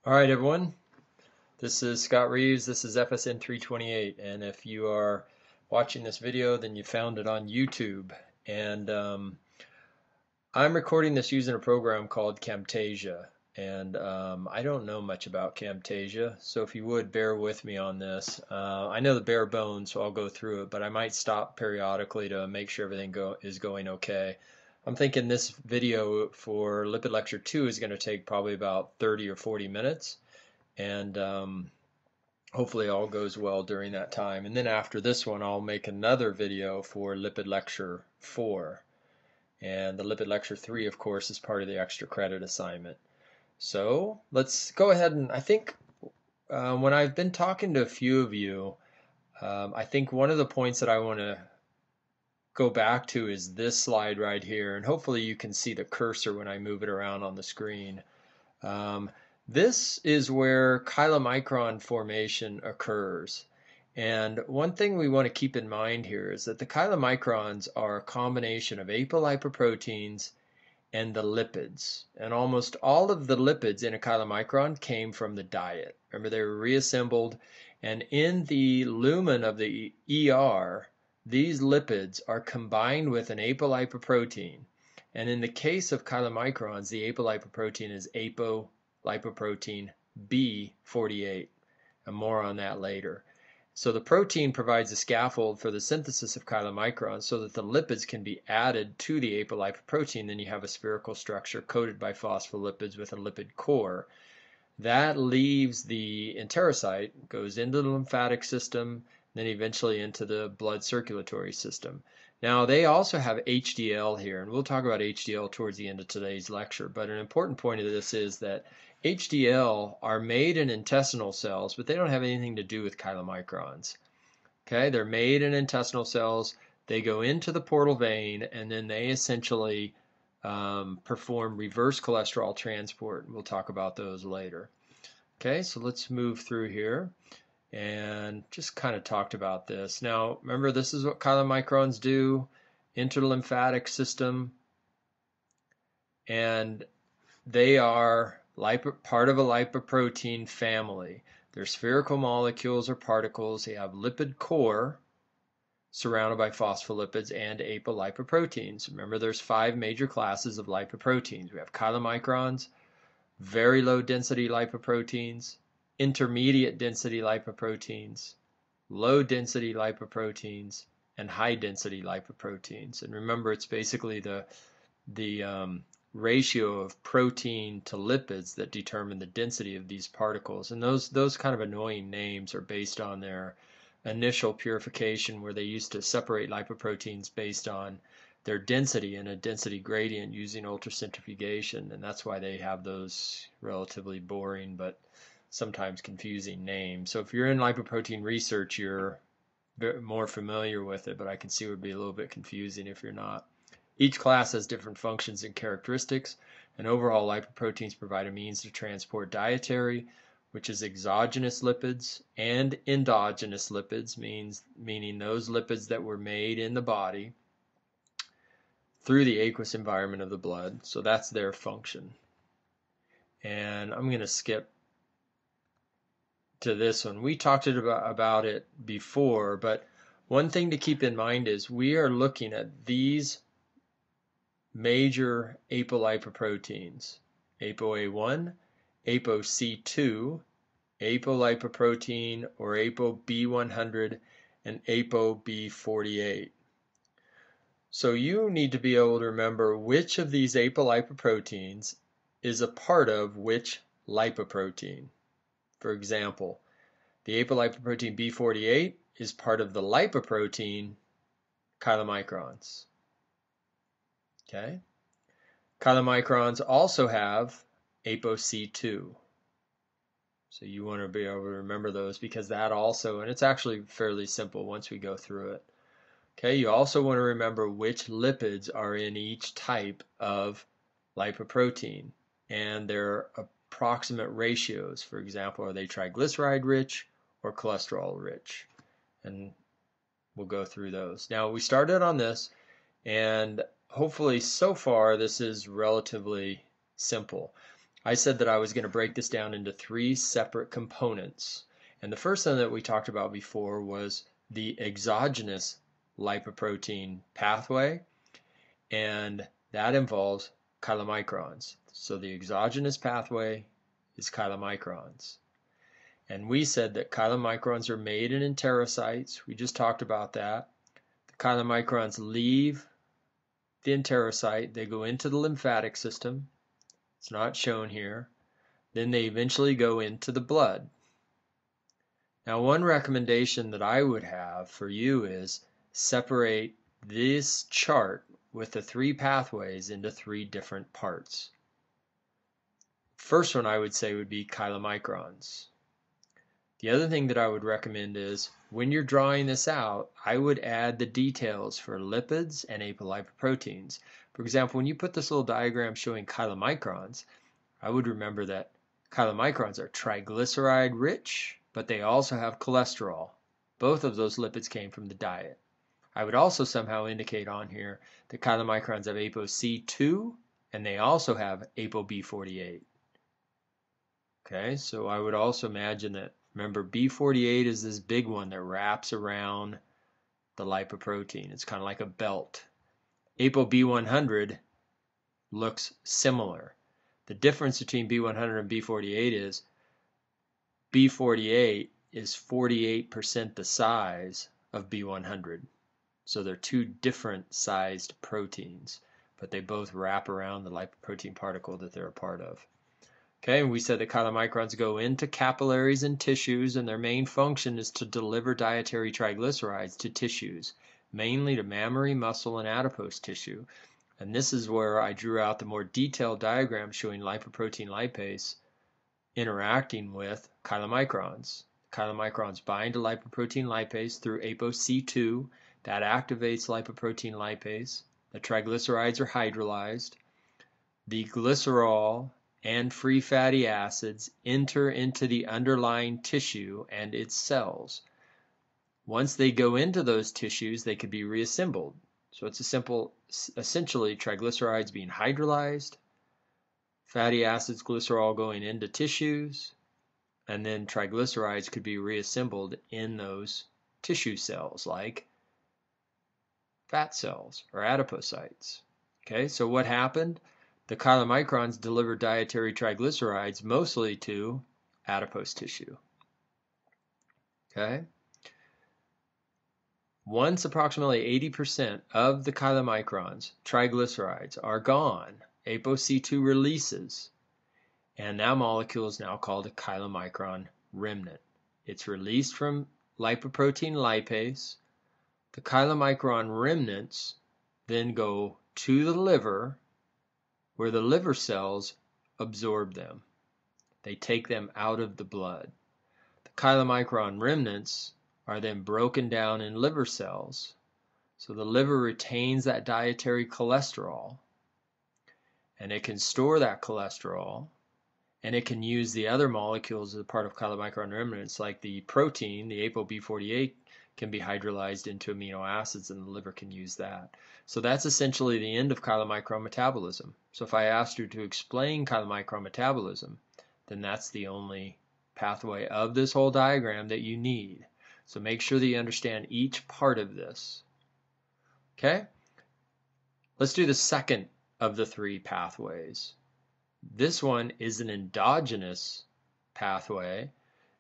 All right, everyone. This is Scott Reeves. This is FSN328. And if you are watching this video, then you found it on YouTube. And I'm recording this using a program called Camtasia. And I don't know much about Camtasia, so if you would bear with me on this. I know the bare bones, so I'll go through it, but I might stop periodically to make sure everything is going okay. I'm thinking this video for Lipid Lecture 2 is going to take probably about 30 or 40 minutes, and hopefully all goes well during that time. And then after this one, I'll make another video for Lipid Lecture 4. And the Lipid Lecture 3, of course, is part of the extra credit assignment. So let's go ahead and I think when I've been talking to a few of you, I think one of the points that I want to go back to is this slide right here, and hopefully you can see the cursor when I move it around on the screen. This is where chylomicron formation occurs. And one thing we want to keep in mind here is that the chylomicrons are a combination of apolipoproteins and the lipids. And almost all of the lipids in a chylomicron came from the diet. Remember, they were reassembled, and in the lumen of the ER, these lipids are combined with an apolipoprotein. And in the case of chylomicrons, the apolipoprotein is apolipoprotein B48. And more on that later. So the protein provides a scaffold for the synthesis of chylomicrons so that the lipids can be added to the apolipoprotein. Then you have a spherical structure coated by phospholipids with a lipid core. That leaves the enterocyte, goes into the lymphatic system, then eventually into the blood circulatory system. Now they also have HDL here, and we'll talk about HDL towards the end of today's lecture, but an important point of this is that HDL are made in intestinal cells, but they don't have anything to do with chylomicrons. Okay, they're made in intestinal cells, they go into the portal vein, and then they essentially perform reverse cholesterol transport. We'll talk about those later. Okay, so let's move through here and just kind of talked about this. Now, remember, this is what chylomicrons do, enter the lymphatic system, and they are part of a lipoprotein family. They're spherical molecules or particles. They have lipid core surrounded by phospholipids and apolipoproteins. Remember, there's 5 major classes of lipoproteins. We have chylomicrons, very low density lipoproteins, intermediate density lipoproteins, low density lipoproteins, and high density lipoproteins. And remember, it's basically the ratio of protein to lipids that determine the density of these particles. And those kind of annoying names are based on their initial purification, where they used to separate lipoproteins based on their density and a density gradient using ultracentrifugation, and that's why they have those relatively boring but sometimes confusing names. So if you're in lipoprotein research, you're more familiar with it, but I can see it would be a little bit confusing if you're not. Each class has different functions and characteristics, and overall lipoproteins provide a means to transport dietary, which is exogenous lipids, and endogenous lipids, meaning those lipids that were made in the body, through the aqueous environment of the blood. So that's their function. And I'm going to skip to this one. We talked about it before, but one thing to keep in mind is we are looking at these major apolipoproteins: ApoA1, ApoC2, apolipoprotein or ApoB100, and ApoB48. So you need to be able to remember which of these apolipoproteins is a part of which lipoprotein. For example, the apolipoprotein B48 is part of the lipoprotein chylomicrons. Okay? Chylomicrons also have ApoC2. So you want to be able to remember those, because that also, and it's actually fairly simple once we go through it. Okay, you also want to remember which lipids are in each type of lipoprotein and their approximate ratios. For example, are they triglyceride rich or cholesterol rich? And we'll go through those. Now, we started on this, and hopefully so far this is relatively simple. I said that I was going to break this down into 3 separate components. And the first one that we talked about before was the exogenous lipoprotein pathway, and that involves chylomicrons. So the exogenous pathway is chylomicrons. And we said that chylomicrons are made in enterocytes. We just talked about that. The chylomicrons leave the enterocyte. They go into the lymphatic system. It's not shown here. Then they eventually go into the blood. Now, one recommendation that I would have for you is separate this chart with the 3 pathways into 3 different parts. First one I would say would be chylomicrons. The other thing that I would recommend is when you're drawing this out, I would add the details for lipids and apolipoproteins. For example, when you put this little diagram showing chylomicrons, I would remember that chylomicrons are triglyceride rich, but they also have cholesterol. Both of those lipids came from the diet. I would also somehow indicate on here that chylomicrons have ApoC2 and they also have ApoB48. Okay, so I would also imagine that, remember, B48 is this big one that wraps around the lipoprotein. It's kind of like a belt. ApoB100 looks similar. The difference between B100 and B48 is B48 is 48% the size of B100. So they're 2 different sized proteins, but they both wrap around the lipoprotein particle that they're a part of. Okay, and we said that chylomicrons go into capillaries and tissues, and their main function is to deliver dietary triglycerides to tissues, mainly to mammary, muscle, and adipose tissue. And this is where I drew out the more detailed diagram showing lipoprotein lipase interacting with chylomicrons. Chylomicrons bind to lipoprotein lipase through ApoC2. That activates lipoprotein lipase. The triglycerides are hydrolyzed. The glycerol and free fatty acids enter into the underlying tissue and its cells. Once they go into those tissues, they can be reassembled. So it's essentially triglycerides being hydrolyzed, fatty acids, glycerol going into tissues, and then triglycerides could be reassembled in those tissue cells like fat cells or adipocytes. Okay, so what happened? The chylomicrons deliver dietary triglycerides mostly to adipose tissue. Okay? Once approximately 80% of the chylomicrons, triglycerides, are gone, ApoC2 releases, and that molecule is now called a chylomicron remnant. It's released from lipoprotein lipase. The chylomicron remnants then go to the liver, where the liver cells absorb them. They take them out of the blood. The chylomicron remnants are then broken down in liver cells. So the liver retains that dietary cholesterol, and it can store that cholesterol, and it can use the other molecules as a part of chylomicron remnants, like the protein, the ApoB48, can be hydrolyzed into amino acids, and the liver can use that. So that's essentially the end of chylomicron metabolism. So if I asked you to explain chylomicron metabolism, then that's the only pathway of this whole diagram that you need. So make sure that you understand each part of this. Okay? Let's do the second of the 3 pathways. This one is an endogenous pathway.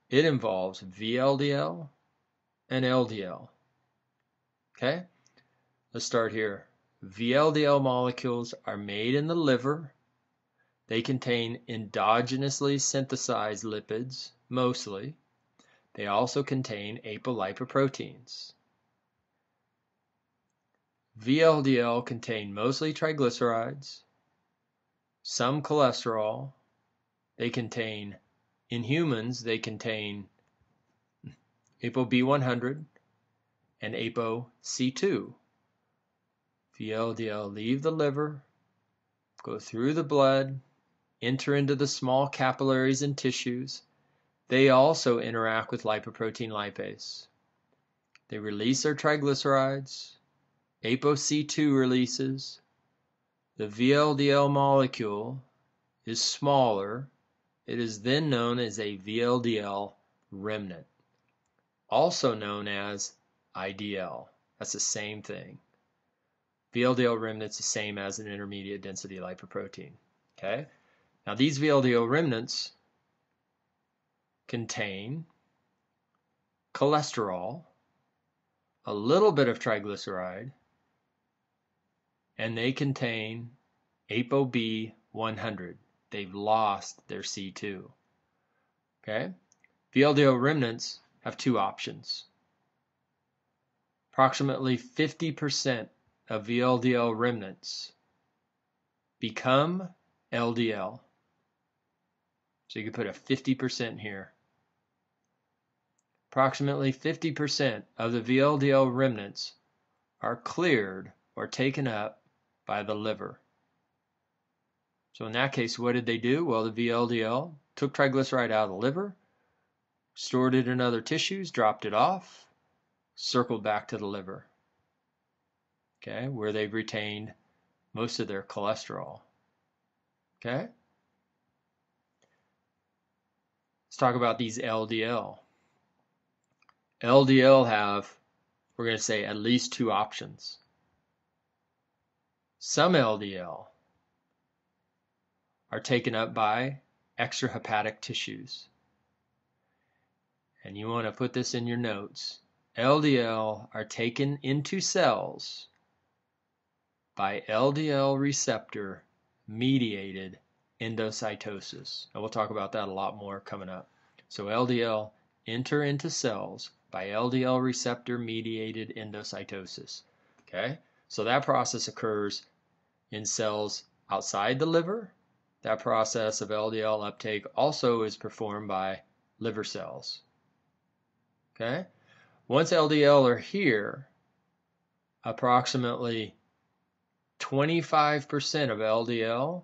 It involves VLDL and LDL. Okay? Let's start here. VLDL molecules are made in the liver. They contain endogenously synthesized lipids, mostly. They also contain apolipoproteins. VLDL contain mostly triglycerides, some cholesterol. They contain, in humans, they contain ApoB100 and ApoC2. VLDL leave the liver, go through the blood, enter into the small capillaries and tissues. They also interact with lipoprotein lipase. They release their triglycerides. ApoC2 releases. The VLDL molecule is smaller, it is then known as a VLDL remnant, also known as IDL. That's the same thing. VLDL remnant's the same as an intermediate density lipoprotein. Okay? Now these VLDL remnants contain cholesterol, a little bit of triglyceride, and they contain ApoB100. They've lost their C2. Okay? VLDL remnants have two options. Approximately 50% of VLDL remnants become LDL. So you can put a 50% here. Approximately 50% of the VLDL remnants are cleared or taken up by the liver. So in that case, what did they do? Well, the VLDL took triglyceride out of the liver, stored it in other tissues, dropped it off, circled back to the liver, okay, where they've retained most of their cholesterol. Okay? Let's talk about these LDL. LDL have, we're going to say, at least two options. Some LDL are taken up by extrahepatic tissues. And you want to put this in your notes. LDL are taken into cells by LDL receptor mediated endocytosis. And we'll talk about that a lot more coming up. So LDL enter into cells by LDL receptor mediated endocytosis. Okay? So that process occurs in cells outside the liver. That process of LDL uptake also is performed by liver cells. Okay? Once LDL are here, approximately 25% of LDL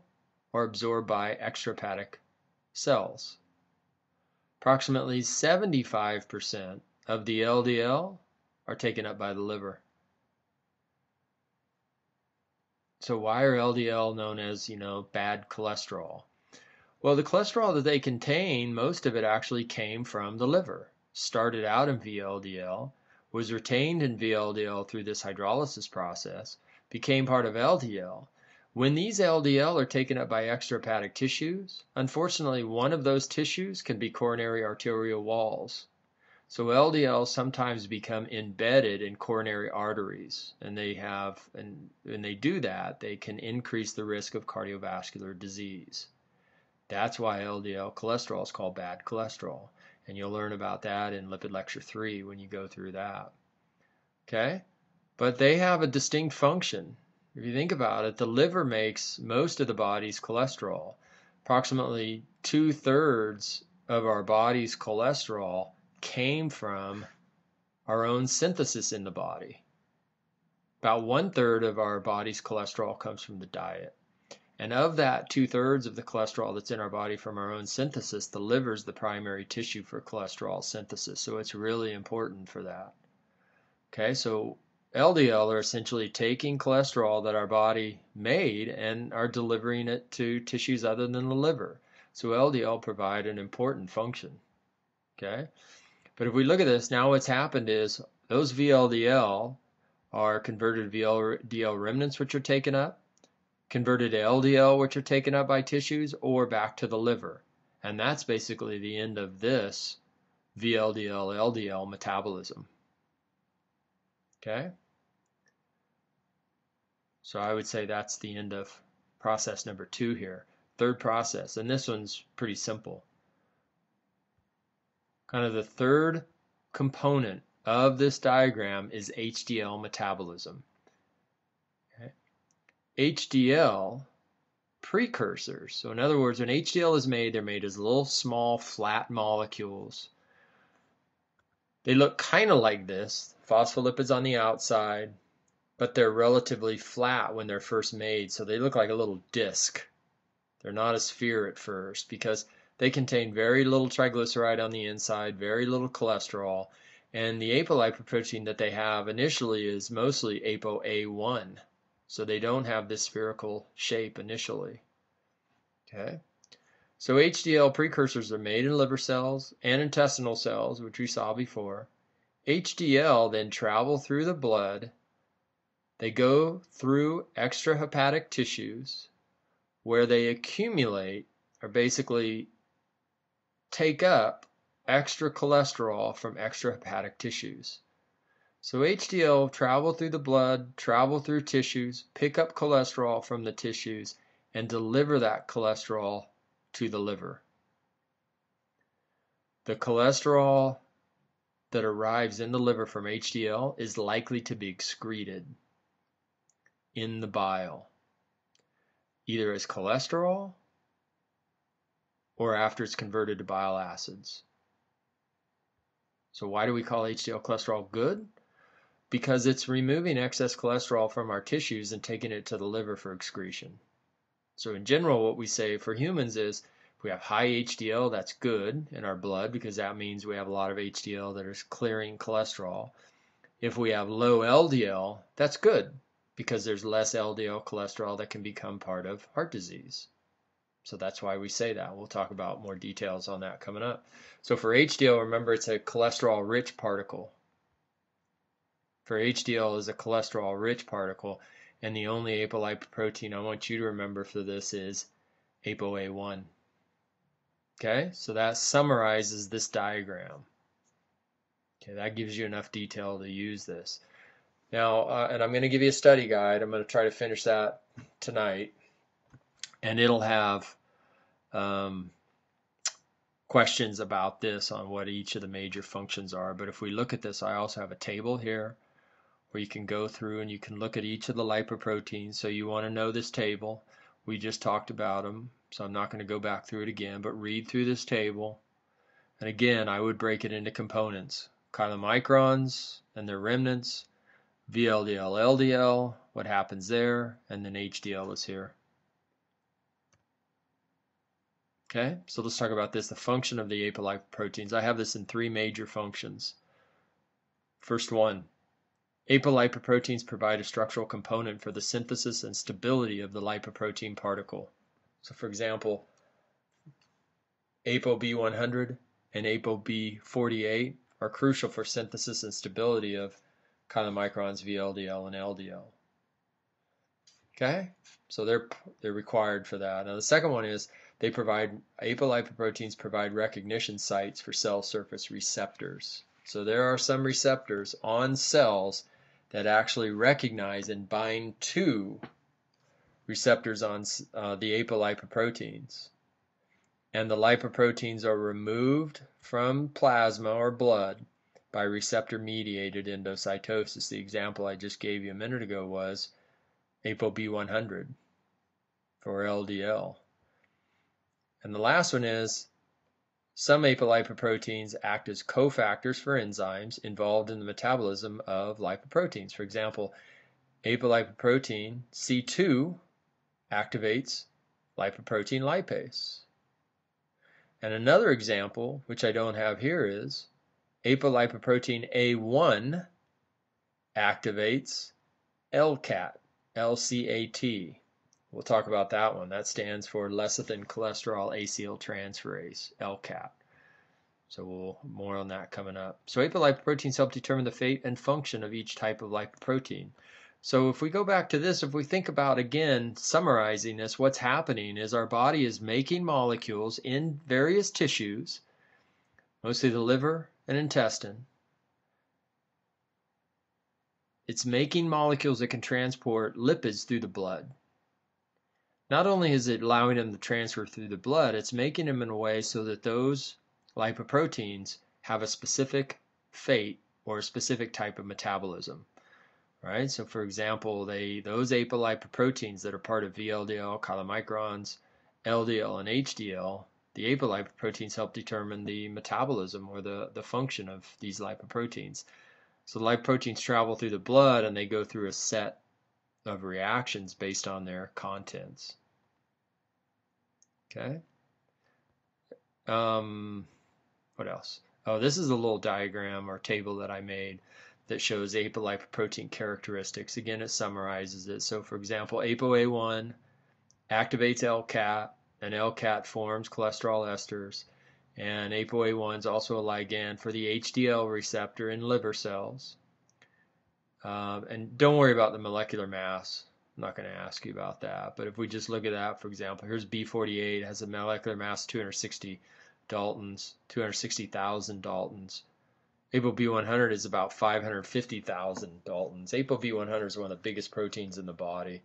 are absorbed by extrahepatic cells. Approximately 75% of the LDL are taken up by the liver. So why are LDL known as, bad cholesterol? Well, the cholesterol that they contain, most of it actually came from the liver. Started out in VLDL, was retained in VLDL through this hydrolysis process, became part of LDL. When these LDL are taken up by extrahepatic tissues, unfortunately one of those tissues can be coronary arterial walls. So LDL sometimes become embedded in coronary arteries, and when they do that, they can increase the risk of cardiovascular disease. That's why LDL cholesterol is called bad cholesterol. And you'll learn about that in Lipid Lecture 3 when you go through that. Okay? But they have a distinct function. If you think about it, the liver makes most of the body's cholesterol. Approximately 2/3 of our body's cholesterol came from our own synthesis in the body. About 1/3 of our body's cholesterol comes from the diet. And of that 2/3 of the cholesterol that's in our body from our own synthesis, the liver is the primary tissue for cholesterol synthesis. So it's really important for that. Okay, so LDL are essentially taking cholesterol that our body made and are delivering it to tissues other than the liver. So LDL provide an important function. Okay, but if we look at this, now what's happened is those VLDL are converted to VLDL remnants, which are taken up, converted to LDL, which are taken up by tissues, or back to the liver. And that's basically the end of this VLDL-LDL metabolism. Okay? So I would say that's the end of process number 2 here. Third process, and this one's pretty simple. Kind of the third component of this diagram is HDL metabolism. Okay? HDL precursors. So in other words, when HDL is made, they're made as little small flat molecules. They look kind of like this, phospholipids on the outside, but they're relatively flat when they're first made, so they look like a little disc. They're not a sphere at first because they contain very little triglyceride on the inside, very little cholesterol, and the apolipoprotein that they have initially is mostly ApoA1. So they don't have this spherical shape initially. Okay? So HDL precursors are made in liver cells and intestinal cells, which we saw before. HDL then travel through the blood. They go through extrahepatic tissues where they accumulate, or basically take up, extra cholesterol from extrahepatic tissues. So HDL travel through the blood, travel through tissues, pick up cholesterol from the tissues, and deliver that cholesterol to the liver. The cholesterol that arrives in the liver from HDL is likely to be excreted in the bile, either as cholesterol or after it's converted to bile acids. So why do we call HDL cholesterol good? Because it's removing excess cholesterol from our tissues and taking it to the liver for excretion. So in general, what we say for humans is if we have high HDL, that's good in our blood because that means we have a lot of HDL that is clearing cholesterol. If we have low LDL, that's good because there's less LDL cholesterol that can become part of heart disease. So that's why we say that. We'll talk about more details on that coming up. So for HDL, remember it's a cholesterol-rich particle. For HDL is a cholesterol-rich particle, and the only apolipoprotein I want you to remember for this is ApoA1. Okay, so that summarizes this diagram. Okay, that gives you enough detail to use this. Now, and I'm going to give you a study guide. I'm going to try to finish that tonight, and it'll have questions about this on what each of the major functions are. But if we look at this, I also have a table here where you can go through and you can look at each of the lipoproteins. So you want to know this table. We just talked about them, so I'm not going to go back through it again, but read through this table. And again, I would break it into components. Chylomicrons and their remnants, VLDL, LDL, what happens there, and then HDL is here. Okay, so let's talk about this, the function of the apolipoproteins. I have this in three major functions. First one, apolipoproteins provide a structural component for the synthesis and stability of the lipoprotein particle. So for example, ApoB100 and ApoB48 are crucial for synthesis and stability of chylomicrons, VLDL, and LDL. Okay, so they're required for that. Now the second one is apolipoproteins provide recognition sites for cell surface receptors. So there are some receptors on cells that actually recognize and bind to receptors on the apolipoproteins. And the lipoproteins are removed from plasma or blood by receptor-mediated endocytosis. The example I just gave you a minute ago was ApoB100 for LDL. And the last one is some apolipoproteins act as cofactors for enzymes involved in the metabolism of lipoproteins. For example, apolipoprotein C2 activates lipoprotein lipase. And another example, which I don't have here, is apolipoprotein A1 activates LCAT, LCAT. We'll talk about that one. That stands for lecithin cholesterol acetyltransferase, LCAT. So more on that coming up. So apolipoproteins help determine the fate and function of each type of lipoprotein. So if we go back to this, if we think about, again, summarizing this, what's happening is our body is making molecules in various tissues, mostly the liver and intestine. It's making molecules that can transport lipids through the blood. Not only is it allowing them to transfer through the blood, it's making them in a way so that those lipoproteins have a specific fate or a specific type of metabolism. Right? So for example, those apolipoproteins that are part of VLDL, chylomicrons, LDL, and HDL, the apolipoproteins help determine the metabolism or the function of these lipoproteins. So the lipoproteins travel through the blood and they go through a set of reactions based on their contents. Okay. What else? Oh, this is a little diagram or table that I made that shows apolipoprotein characteristics. Again, it summarizes it. So for example, ApoA1 activates LCAT an LCAT forms cholesterol esters, and ApoA1 is also a ligand for the HDL receptor in liver cells. And don't worry about the molecular mass. I'm not going to ask you about that. But if we just look at that, for example, here's B48. It has a molecular mass 260 Daltons, 260,000 Daltons. ApoB100 is about 550,000 Daltons. ApoB100 is one of the biggest proteins in the body,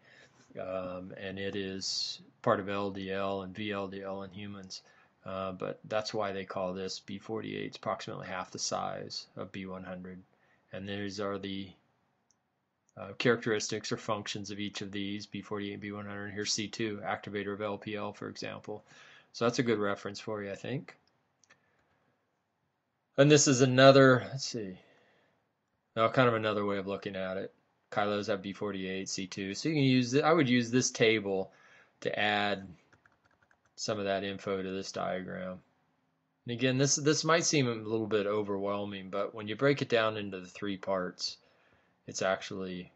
and it is part of LDL and VLDL in humans. But that's why they call this B48. It's approximately half the size of B100. And these are the characteristics or functions of each of these, B48 and B100. Here's C2, activator of LPL, for example. So that's a good reference for you, I think. And this is another, let's see, kind of another way of looking at it. Kylos have B48, C2. So you can use it. I would use this table to add some of that info to this diagram. And again, this might seem a little bit overwhelming, but when you break it down into the 3 parts, it's actually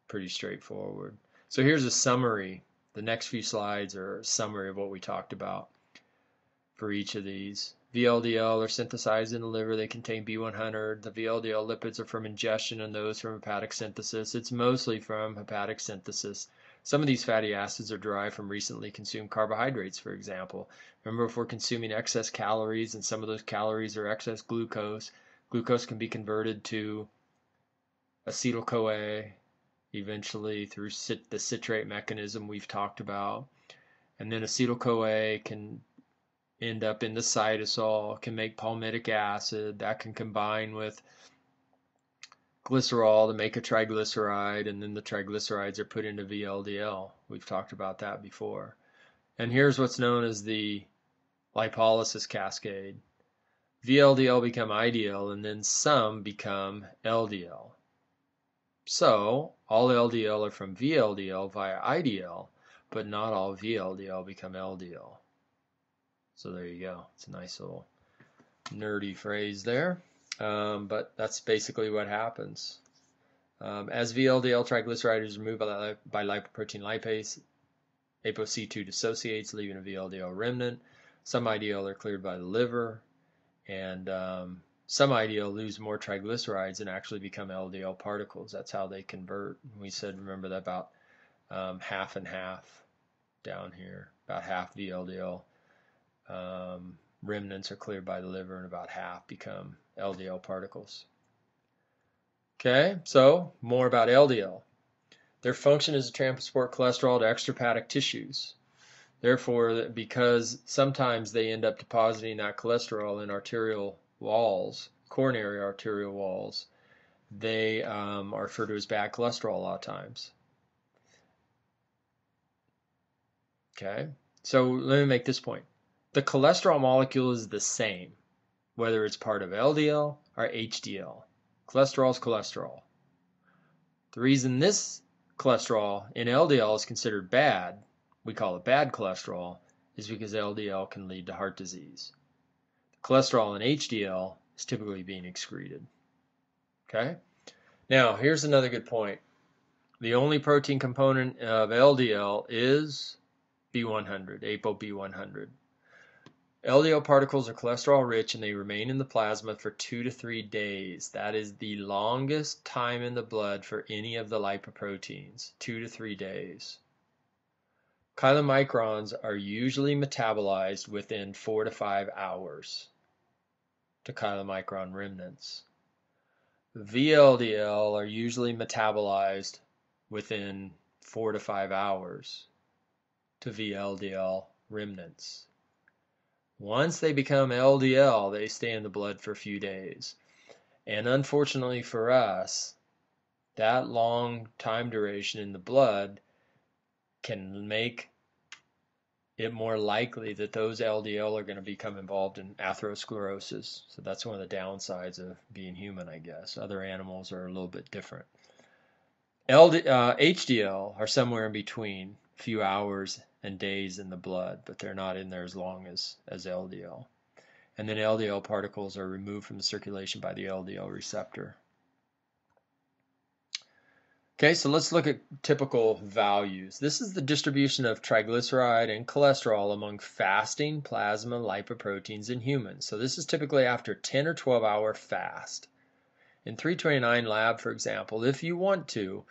pretty straightforward. So here's a summary. The next few slides are a summary of what we talked about for each of these. VLDL are synthesized in the liver. They contain B100. The VLDL lipids are from ingestion and those from hepatic synthesis. It's mostly from hepatic synthesis. Some of these fatty acids are derived from recently consumed carbohydrates, for example. Remember, if we're consuming excess calories and some of those calories are excess glucose, glucose can be converted to acetyl-CoA, eventually through the citrate mechanism we've talked about. And then acetyl-CoA can end up in the cytosol, can make palmitic acid. That can combine with glycerol to make a triglyceride, and then the triglycerides are put into VLDL. We've talked about that before. And here's what's known as the lipolysis cascade. VLDL become IDL, and then some become LDL. So all LDL are from VLDL via IDL, but not all VLDL become LDL. So there you go. It's a nice little nerdy phrase there, but that's basically what happens. As VLDL triglyceride is removed by lipoprotein lipase, ApoC2 dissociates, leaving a VLDL remnant. Some IDL are cleared by the liver, and some IDL lose more triglycerides and actually become LDL particles. That's how they convert. We said, remember that about half and half down here, about half VLDL remnants are cleared by the liver, and about half become LDL particles. Okay, so more about LDL. Their function is to transport cholesterol to extrahepatic tissues. Therefore, because sometimes they end up depositing that cholesterol in arterial walls, coronary arterial walls, they are referred to as bad cholesterol a lot of times. Okay, so let me make this point. The cholesterol molecule is the same, whether it's part of LDL or HDL. Cholesterol is cholesterol. The reason this cholesterol in LDL is considered bad, we call it bad cholesterol, is because LDL can lead to heart disease. Cholesterol in HDL is typically being excreted. Okay? Now, here's another good point. The only protein component of LDL is B100, ApoB100. LDL particles are cholesterol rich and they remain in the plasma for 2 to 3 days. That is the longest time in the blood for any of the lipoproteins, 2 to 3 days. Chylomicrons are usually metabolized within 4 to 5 hours to chylomicron remnants. VLDL are usually metabolized within 4 to 5 hours to VLDL remnants. Once they become LDL, they stay in the blood for a few days. And unfortunately for us, that long time duration in the blood can make it more likely that those LDL are going to become involved in atherosclerosis. So that's one of the downsides of being human, I guess. Other animals are a little bit different. HDL are somewhere in between, a few hours and days in the blood, but they're not in there as long as LDL. And then LDL particles are removed from the circulation by the LDL receptor. Okay, so let's look at typical values. This is the distribution of triglyceride and cholesterol among fasting plasma lipoproteins in humans. So this is typically after 10 or 12-hour fast. In 329 lab, for example, if you want to,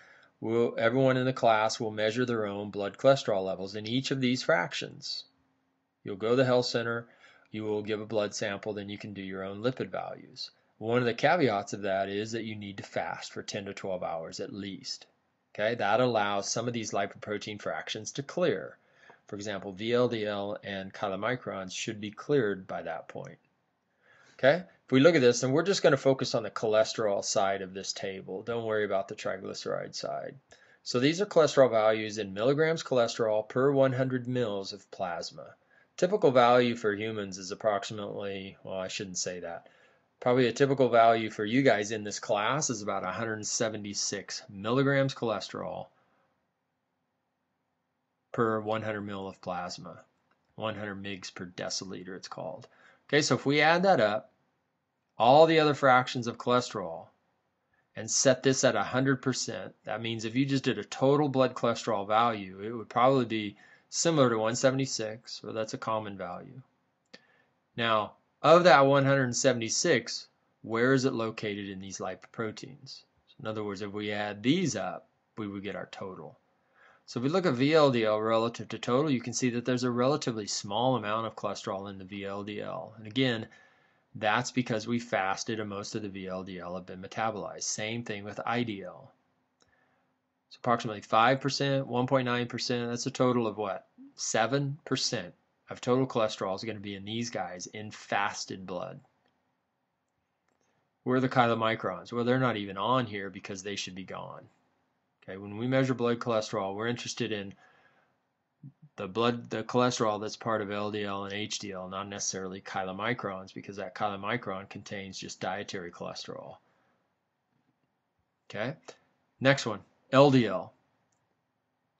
everyone in the class will measure their own blood cholesterol levels in each of these fractions. You'll go to the health center, you will give a blood sample, then you can do your own lipid values. One of the caveats of that is that you need to fast for 10 to 12 hours at least. Okay, that allows some of these lipoprotein fractions to clear. For example, VLDL and chylomicrons should be cleared by that point. Okay, if we look at this, and we're just going to focus on the cholesterol side of this table. Don't worry about the triglyceride side. So these are cholesterol values in milligrams cholesterol per 100 mils of plasma. Typical value for humans is approximately, well, I shouldn't say that. Probably a typical value for you guys in this class is about 176 milligrams cholesterol per 100 mil of plasma. 100 mgs per deciliter it's called. Okay, so if we add that up, all the other fractions of cholesterol, and set this at 100%, that means if you just did a total blood cholesterol value, it would probably be similar to 176, or that's a common value. Now, of that 176, where is it located in these lipoproteins? So in other words, if we add these up, we would get our total. So if we look at VLDL relative to total, you can see that there's a relatively small amount of cholesterol in the VLDL. And again, that's because we fasted and most of the VLDL have been metabolized. Same thing with IDL. So approximately 5%, 1.9%, that's a total of what? 7% of total cholesterol is going to be in these guys in fasted blood. Where are the chylomicrons? Well, they're not even on here because they should be gone. Okay, when we measure blood cholesterol, we're interested in the cholesterol that's part of LDL and HDL, not necessarily chylomicrons, because that chylomicron contains just dietary cholesterol. Okay, next one, LDL.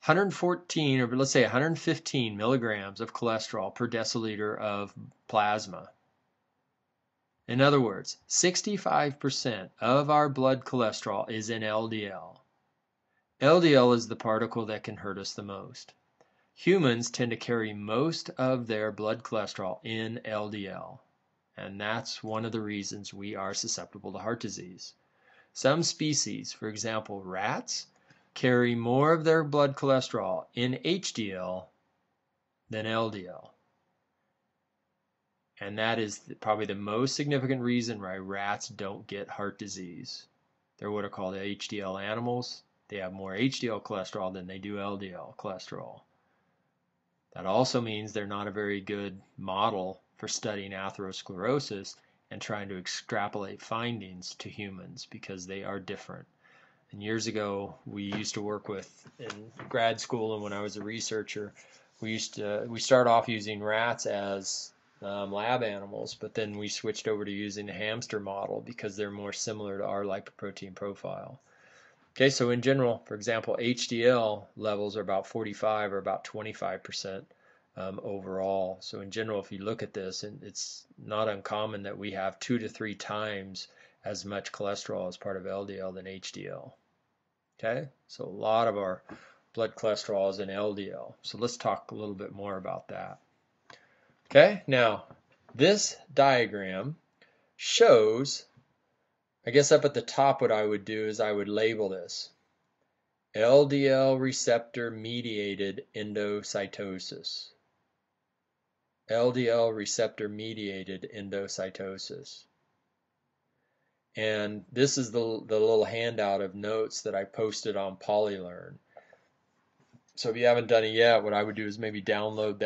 114, or let's say 115 milligrams of cholesterol per deciliter of plasma. In other words, 65% of our blood cholesterol is in LDL. LDL is the particle that can hurt us the most. Humans tend to carry most of their blood cholesterol in LDL, and that's one of the reasons we are susceptible to heart disease. Some species, for example rats, carry more of their blood cholesterol in HDL than LDL. And that is probably the most significant reason why rats don't get heart disease. They're what are called HDL animals. They have more HDL cholesterol than they do LDL cholesterol. That also means they're not a very good model for studying atherosclerosis and trying to extrapolate findings to humans because they are different. And years ago, we used to work with, in grad school and when I was a researcher, we started off using rats as lab animals, but then we switched over to using the hamster model because they're more similar to our lipoprotein profile. Okay, so in general, for example, HDL levels are about 45 or about 25% overall. So in general, if you look at this, and it's not uncommon that we have 2 to 3 times as much cholesterol as part of LDL than HDL. Okay, so a lot of our blood cholesterol is in LDL. So let's talk a little bit more about that. Okay, now this diagram shows, I guess up at the top what I would do is I would label this LDL receptor mediated endocytosis. LDL receptor mediated endocytosis. And this is the little handout of notes that I posted on Polylearn. So if you haven't done it yet, what I would do is maybe download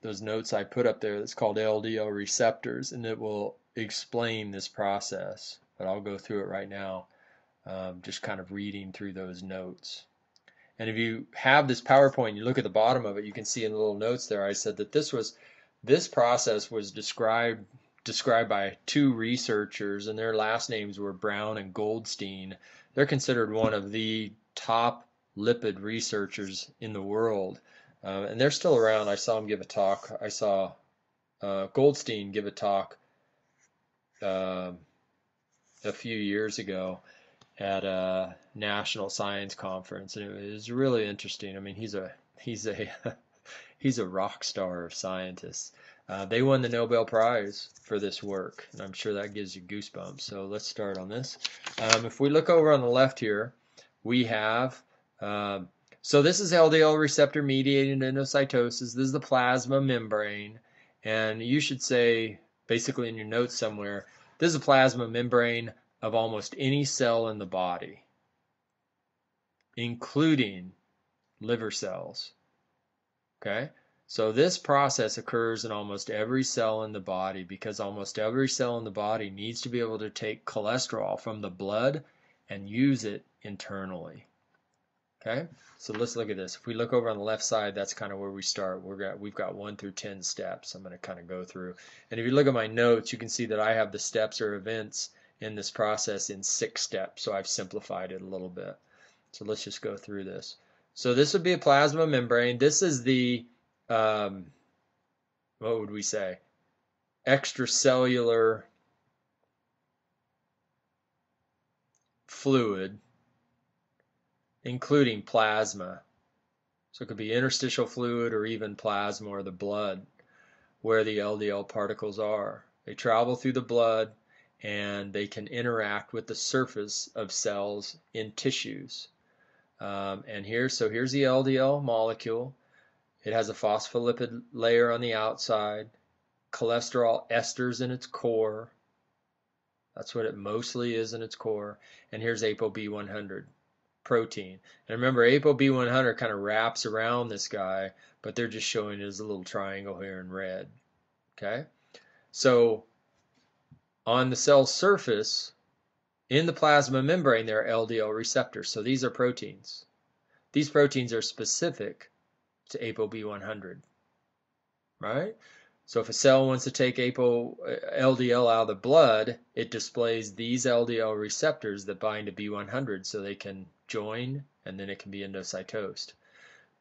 those notes I put up there that's called LDL receptors, and it will explain this process. But I'll go through it right now, just kind of reading through those notes. And if you have this PowerPoint, you look at the bottom of it, you can see in the little notes there I said that this process was described by 2 researchers, and their last names were Brown and Goldstein. They're considered one of the top lipid researchers in the world, and they're still around. I saw them give a talk. I saw Goldstein give a talk a few years ago, at a national science conference, and it was really interesting. I mean, he's a he's a rock star of scientists. They won the Nobel Prize for this work, and I'm sure that gives you goosebumps. So let's start on this. If we look over on the left here, we have, so this is LDL receptor mediated endocytosis. This is the plasma membrane, and you should say, basically in your notes somewhere, this is a plasma membrane of almost any cell in the body, including liver cells. Okay? So this process occurs in almost every cell in the body because almost every cell in the body needs to be able to take cholesterol from the blood and use it internally. Okay? So let's look at this. If we look over on the left side, that's kind of where we start. We've got 1 through 10 steps. I'm going to kind of go through. And if you look at my notes, you can see that I have the steps or events in this process in 6 steps. So I've simplified it a little bit. So let's just go through this. So this would be a plasma membrane. This is the, what would we say? Extracellular fluid, including plasma. So it could be interstitial fluid or even plasma or the blood where the LDL particles are. They travel through the blood and they can interact with the surface of cells in tissues. So here's the LDL molecule. It has a phospholipid layer on the outside, cholesterol esters in its core. That's what it mostly is in its core. And here's ApoB100 protein. And remember, ApoB100 kind of wraps around this guy, but they're just showing it as a little triangle here in red. Okay? So on the cell surface, in the plasma membrane, there are LDL receptors. So these are proteins. These proteins are specific to ApoB100, right? So if a cell wants to take LDL out of the blood, it displays these LDL receptors that bind to B100 so they can join and then it can be endocytosed.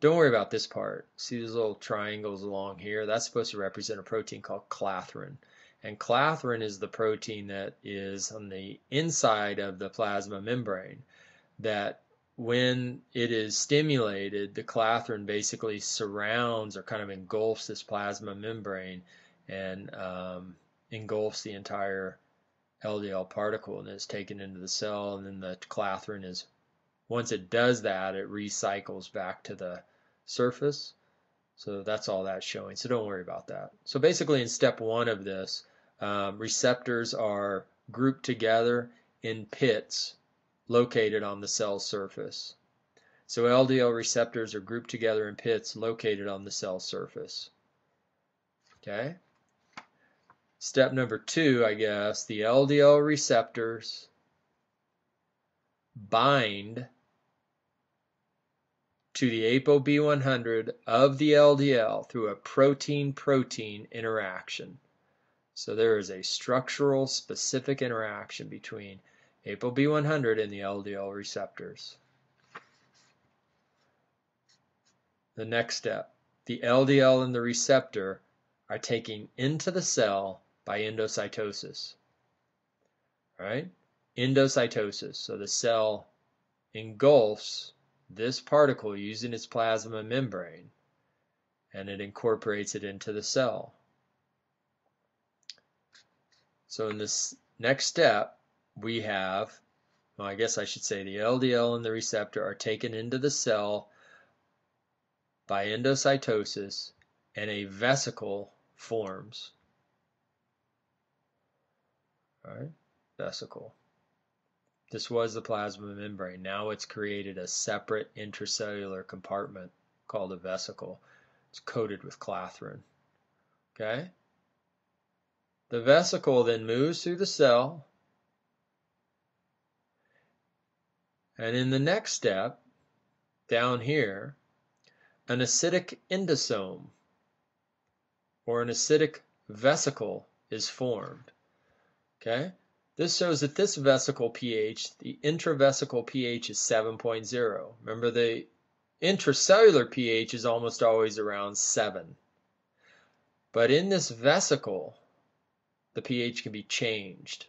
Don't worry about this part. See these little triangles along here? That's supposed to represent a protein called clathrin. And clathrin is the protein that is on the inside of the plasma membrane that when it is stimulated, the clathrin basically surrounds or kind of engulfs this plasma membrane and engulfs the entire LDL particle and is taken into the cell, and then the clathrin is, once it does that, it recycles back to the surface. So that's all that's showing, so don't worry about that. So basically in step 1 of this, receptors are grouped together in pits located on the cell surface. So LDL receptors are grouped together in pits located on the cell surface. Okay? Step number 2, I guess, the LDL receptors bind to the ApoB100 of the LDL through a protein-protein interaction. So there is a structural specific interaction between ApoB100 and the LDL receptors. The next step, the LDL and the receptor are taken into the cell by endocytosis. All right? Endocytosis. So the cell engulfs this particle using its plasma membrane and it incorporates it into the cell. So in this next step, we have, well, I guess I should say the LDL and the receptor are taken into the cell by endocytosis and a vesicle forms. All right, vesicle. This was the plasma membrane. Now it's created a separate intracellular compartment called a vesicle. It's coated with clathrin. Okay? The vesicle then moves through the cell, and in the next step, down here, an acidic endosome or an acidic vesicle is formed. Okay? This shows that this vesicle pH, the intravesical pH is 7.0. Remember, the intracellular pH is almost always around 7. But in this vesicle, the pH can be changed.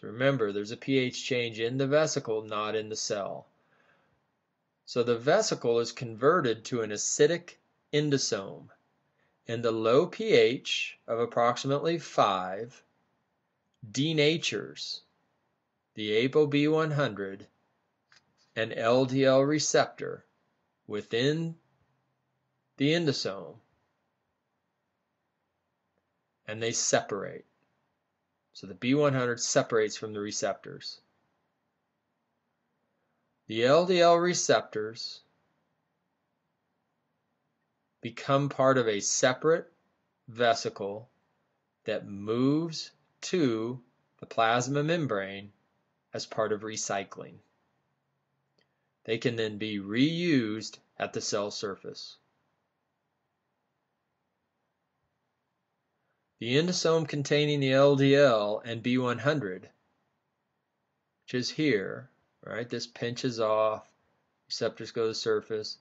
So remember, there's a pH change in the vesicle, not in the cell. So the vesicle is converted to an acidic endosome, and the low pH of approximately 5 denatures the ApoB100 and LDL receptor within the endosome, and they separate. So the B100 separates from the receptors. The LDL receptors become part of a separate vesicle that moves to the plasma membrane as part of recycling. They can then be reused at the cell surface. The endosome containing the LDL and B100, which is here, right? This pinches off, receptors go to the surface.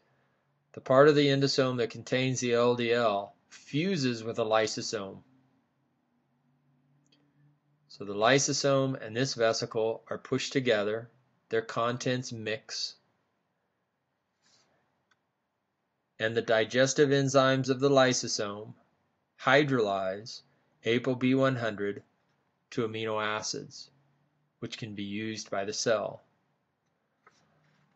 The part of the endosome that contains the LDL fuses with a lysosome. So the lysosome and this vesicle are pushed together, their contents mix, and the digestive enzymes of the lysosome hydrolyze ApoB100 to amino acids, which can be used by the cell.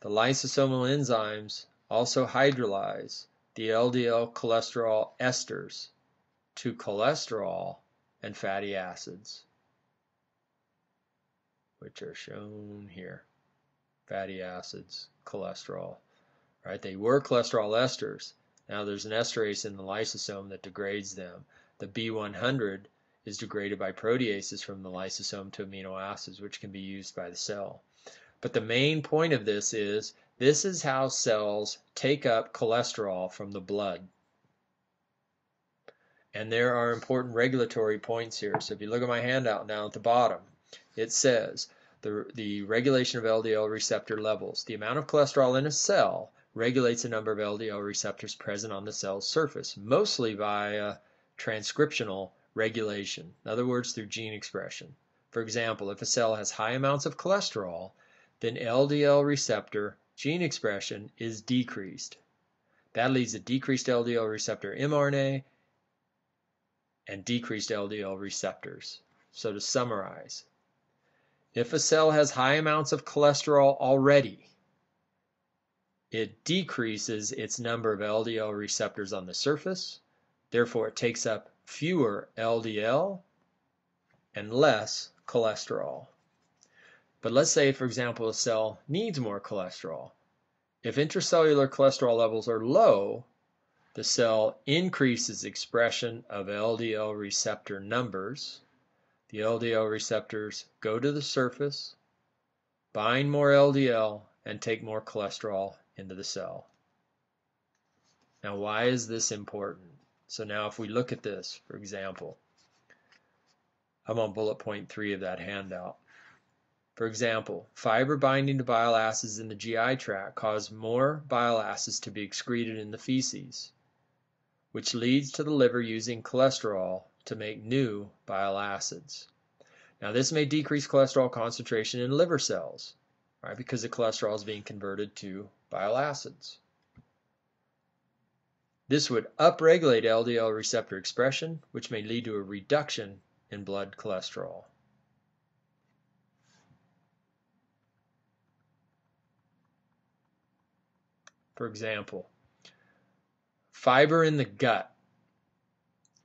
The lysosomal enzymes also hydrolyze the LDL cholesterol esters to cholesterol and fatty acids, which are shown here. Fatty acids, cholesterol, right? They were cholesterol esters. Now there's an esterase in the lysosome that degrades them. The B100 is degraded by proteases from the lysosome to amino acids, which can be used by the cell. But the main point of this is how cells take up cholesterol from the blood. And there are important regulatory points here. So if you look at my handout down at the bottom, it says the regulation of LDL receptor levels. The amount of cholesterol in a cell regulates the number of LDL receptors present on the cell's surface, mostly via transcriptional regulation, in other words, through gene expression. For example, if a cell has high amounts of cholesterol, then LDL receptor gene expression is decreased. That leads to decreased LDL receptor mRNA and decreased LDL receptors. So to summarize, if a cell has high amounts of cholesterol already, it decreases its number of LDL receptors on the surface. Therefore, it takes up fewer LDL and less cholesterol. But let's say, for example, a cell needs more cholesterol. If intracellular cholesterol levels are low, the cell increases expression of LDL receptor numbers. The LDL receptors go to the surface, bind more LDL, and take more cholesterol into the cell. Now, why is this important? So now if we look at this, for example, I'm on bullet point 3 of that handout. For example, fiber binding to bile acids in the GI tract cause more bile acids to be excreted in the feces, which leads to the liver using cholesterol to make new bile acids. Now this may decrease cholesterol concentration in liver cells, right, because the cholesterol is being converted to bile acids. This would upregulate LDL receptor expression, which may lead to a reduction in blood cholesterol. For example, fiber in the gut.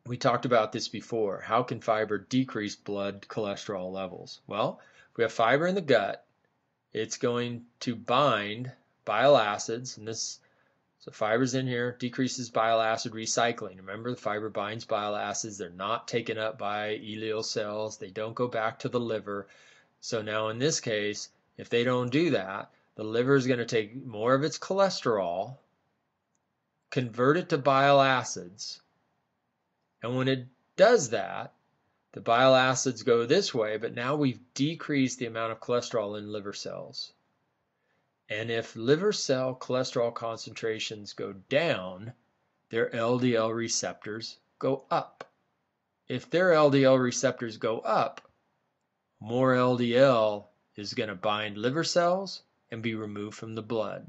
We talked about this before. How can fiber decrease blood cholesterol levels? Well, if we have fiber in the gut, it's going to bind bile acids, and so fiber's in here, decreases bile acid recycling. Remember, the fiber binds bile acids. They're not taken up by ileal cells. They don't go back to the liver. So now in this case, if they don't do that, the liver is going to take more of its cholesterol, convert it to bile acids, and when it does that, the bile acids go this way, but now we've decreased the amount of cholesterol in liver cells. And if liver cell cholesterol concentrations go down, their LDL receptors go up. If their LDL receptors go up, more LDL is going to bind liver cells and be removed from the blood.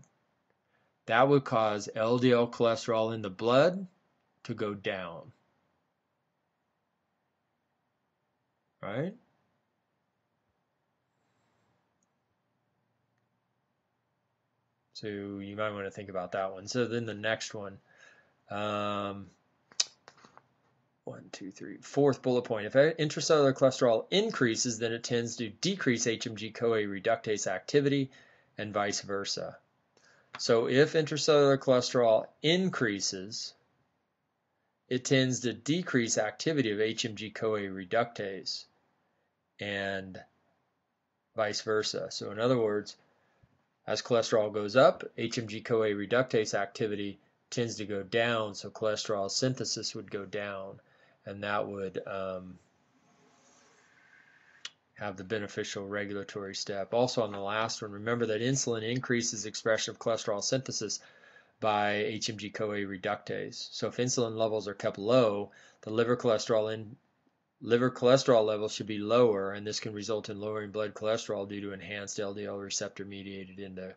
That would cause LDL cholesterol in the blood to go down. Right? So you might want to think about that one. So then the next one, 1, 2, 3, fourth bullet point. If intracellular cholesterol increases, then it tends to decrease HMG-CoA reductase activity and vice versa. So if intracellular cholesterol increases, it tends to decrease activity of HMG-CoA reductase and vice versa. So in other words, as cholesterol goes up, HMG-CoA reductase activity tends to go down, so cholesterol synthesis would go down, and that would have the beneficial regulatory step. Also on the last one, remember that insulin increases expression of cholesterol synthesis by HMG-CoA reductase. So if insulin levels are kept low, the liver cholesterol levels should be lower, and this can result in lowering blood cholesterol due to enhanced LDL receptor mediated into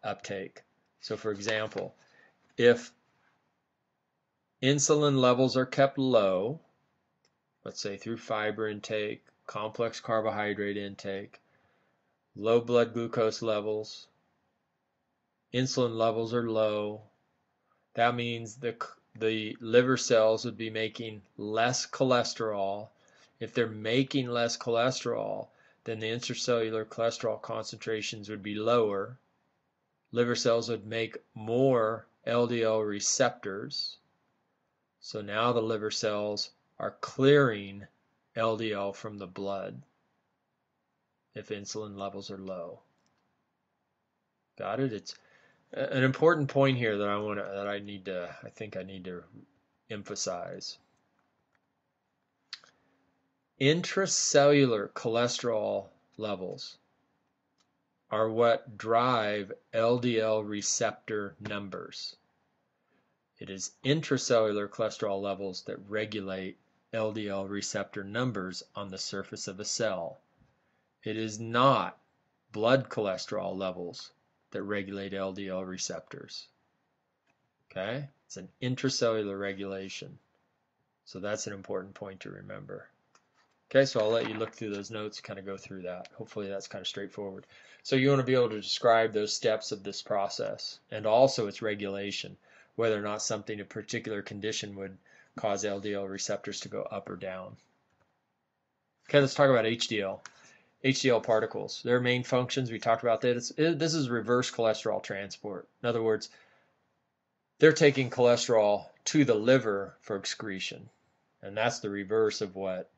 uptake. So for example, if insulin levels are kept low, let's say through fiber intake, complex carbohydrate intake, low blood glucose levels, insulin levels are low, that means the liver cells would be making less cholesterol. If they're making less cholesterol, then the intracellular cholesterol concentrations would be lower. Liver cells would make more LDL receptors. So now the liver cells are clearing LDL from the blood if insulin levels are low. Got it? It's an important point here that I think I need to emphasize. Intracellular cholesterol levels are what drive LDL receptor numbers. It is intracellular cholesterol levels that regulate LDL receptor numbers on the surface of a cell. It is not blood cholesterol levels that regulate LDL receptors. Okay? It's an intracellular regulation. So that's an important point to remember. Okay, so I'll let you look through those notes, kind of go through that. Hopefully that's kind of straightforward. So you want to be able to describe those steps of this process and also its regulation, whether or not something, a particular condition would cause LDL receptors to go up or down. Okay, let's talk about HDL. HDL particles. Their main functions, we talked about that. This is reverse cholesterol transport. In other words, they're taking cholesterol to the liver for excretion. And that's the reverse of what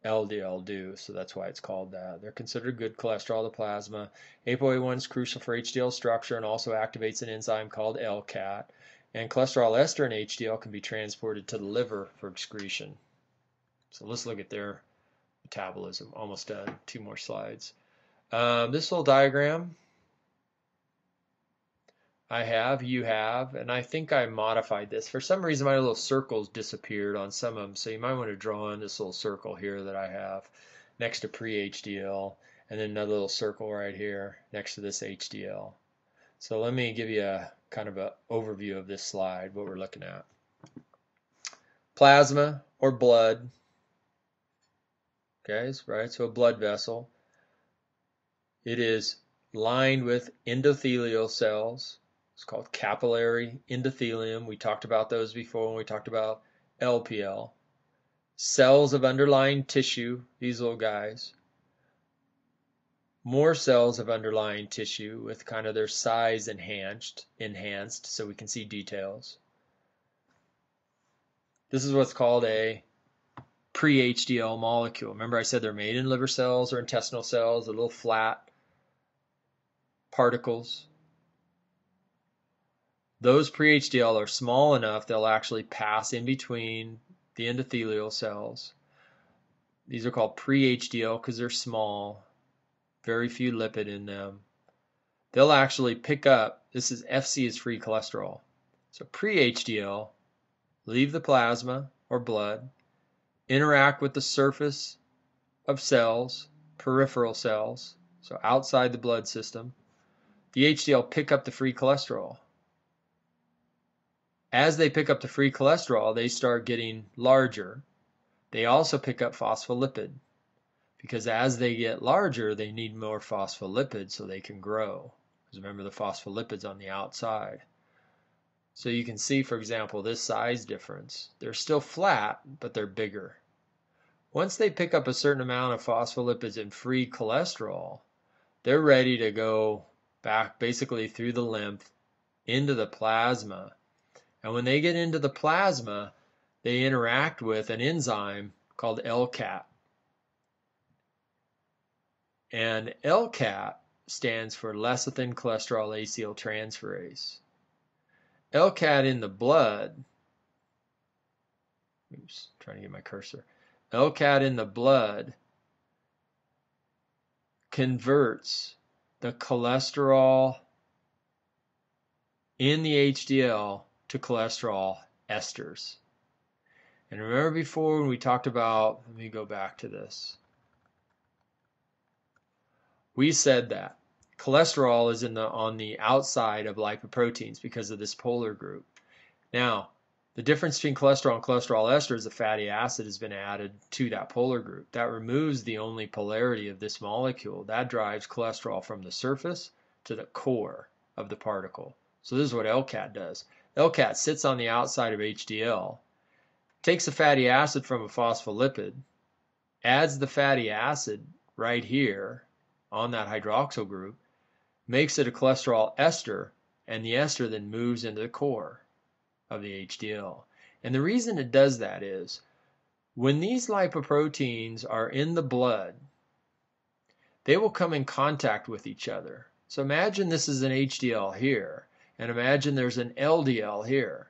LDL do, so that's why it's called that. They're considered good cholesterol to plasma. ApoA1 is crucial for HDL structure and also activates an enzyme called LCAT. And cholesterol ester in HDL can be transported to the liver for excretion. So let's look at their metabolism. Almost done. 2 more slides. This little diagram you have, and I think I modified this. For some reason, my little circles disappeared on some of them, so you might want to draw in this little circle here that I have next to pre-HDL, and then another little circle right here next to this HDL. So let me give you a kind of an overview of this slide, what we're looking at. Plasma or blood. Okay, right, so a blood vessel. It is lined with endothelial cells. It's called capillary endothelium. We talked about those before when we talked about LPL. Cells of underlying tissue, these little guys. More cells of underlying tissue with kind of their size enhanced so we can see details. This is what's called a pre-HDL molecule. Remember I said they're made in liver cells or intestinal cells, the little flat particles. Those pre-HDL are small enough they'll actually pass in between the endothelial cells. These are called pre-HDL because they're small, very few lipid in them. They'll actually pick up, FC is free cholesterol. So pre-HDL leave the plasma or blood, interact with the surface of cells, peripheral cells, so outside the blood system, the HDL pick up the free cholesterol. As they pick up the free cholesterol, they start getting larger. They also pick up phospholipid, because as they get larger, they need more phospholipids so they can grow. Because remember, the phospholipid's on the outside. So you can see, for example, this size difference. They're still flat, but they're bigger. Once they pick up a certain amount of phospholipids and free cholesterol, they're ready to go back basically through the lymph into the plasma. And when they get into the plasma, they interact with an enzyme called LCAT. And LCAT stands for lecithin cholesterol acetyltransferase. LCAT in the blood, oops, trying to get my cursor. LCAT in the blood converts the cholesterol in the HDL to cholesterol esters. And remember before when we talked about, let me go back to this. We said that cholesterol is on the outside of lipoproteins because of this polar group. Now, the difference between cholesterol and cholesterol ester is a fatty acid has been added to that polar group. That removes the only polarity of this molecule. That drives cholesterol from the surface to the core of the particle. So this is what LCAT does. LCAT sits on the outside of HDL, takes a fatty acid from a phospholipid, adds the fatty acid right here on that hydroxyl group, makes it a cholesterol ester, and the ester then moves into the core of the HDL. And the reason it does that is when these lipoproteins are in the blood, they will come in contact with each other. So imagine this is an HDL here, and imagine there's an LDL here.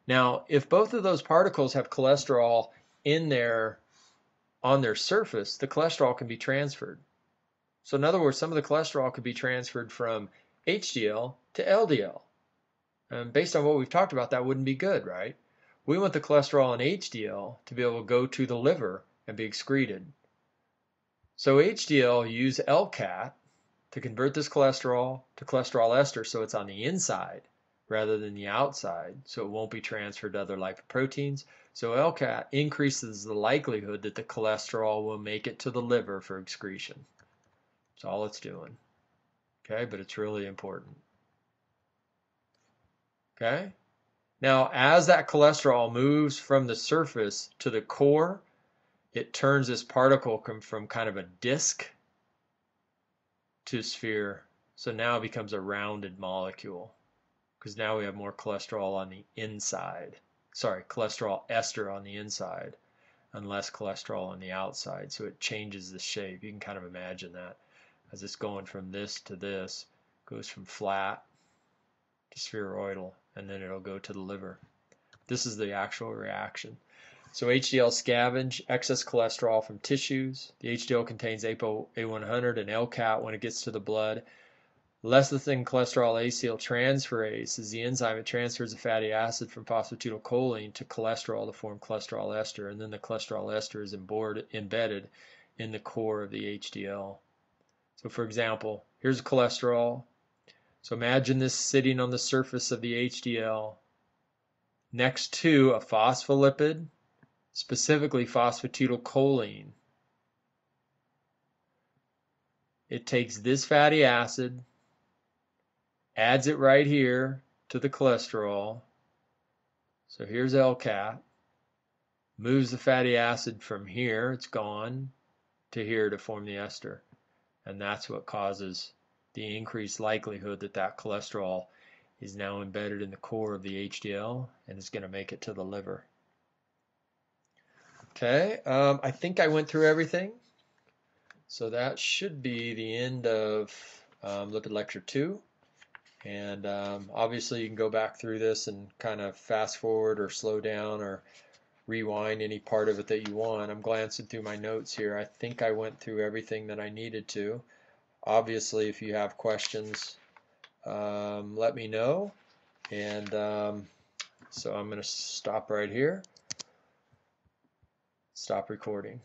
Now, if both of those particles have cholesterol in there on their surface, the cholesterol can be transferred. So in other words, some of the cholesterol could be transferred from HDL to LDL. And based on what we've talked about, that wouldn't be good, right? We want the cholesterol in HDL to be able to go to the liver and be excreted. So HDL use LCAT to convert this cholesterol to cholesterol ester so it's on the inside rather than the outside, so it won't be transferred to other lipoproteins. So LCAT increases the likelihood that the cholesterol will make it to the liver for excretion. That's all it's doing. Okay, but it's really important. Okay? Now, as that cholesterol moves from the surface to the core, it turns this particle from kind of a disc to a sphere. So now it becomes a rounded molecule because now we have more cholesterol on the inside. Sorry, cholesterol ester on the inside and less cholesterol on the outside. So it changes the shape. You can kind of imagine that as it's going from this to this, goes from flat to spheroidal, and then it'll go to the liver. This is the actual reaction. So HDL scavenge excess cholesterol from tissues. The HDL contains ApoA100 and LCAT when it gets to the blood. Lecithin cholesterol acetyltransferase is the enzyme that transfers the fatty acid from phosphatidylcholine to cholesterol to form cholesterol ester, and then the cholesterol ester is embedded in the core of the HDL. So for example, here's cholesterol. So imagine this sitting on the surface of the HDL next to a phospholipid, specifically phosphatidylcholine. It takes this fatty acid, adds it right here to the cholesterol. So here's LCAT, moves the fatty acid from here, it's gone, to here to form the ester. And that's what causes the increased likelihood that that cholesterol is now embedded in the core of the HDL and is going to make it to the liver. Okay, I think I went through everything. So that should be the end of Lipid Lecture 2. And obviously you can go back through this and kind of fast forward or slow down or rewind any part of it that you want. I'm glancing through my notes here. I think I went through everything that I needed to. Obviously, if you have questions, let me know. And so I'm going to stop right here. Stop recording.